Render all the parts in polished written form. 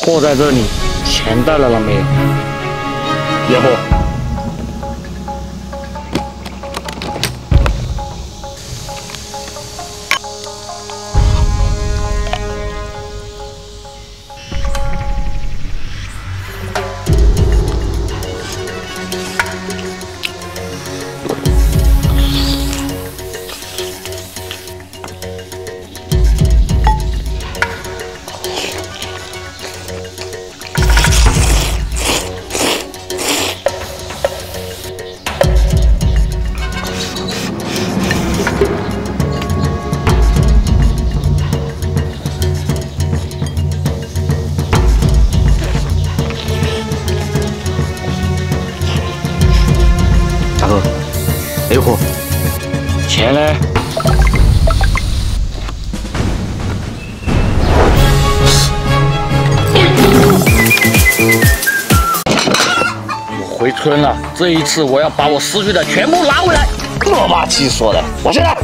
货在这里，钱带来了没有？野货。 大哥，没货，钱呢？我回村了，这一次我要把我失去的全部拿回来。这把气说的，我先来。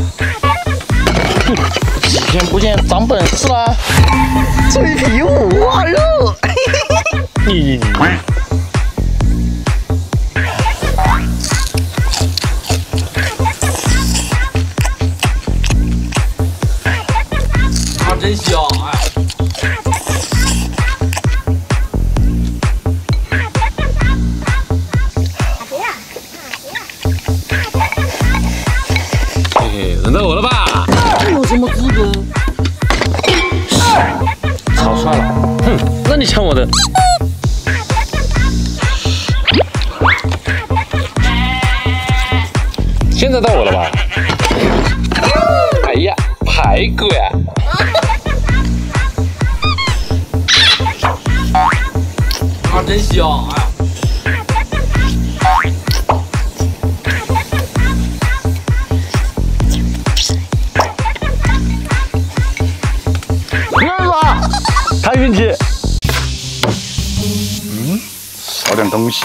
几天不见，长本事了。脆皮五花肉。你。 真香哎！嘿嘿，轮到我了吧？这有什么资格？草率了，哼，那你抢我的。现在到我了吧？哎呀，排骨呀！ 真香哎！儿子，看运气。少点东西。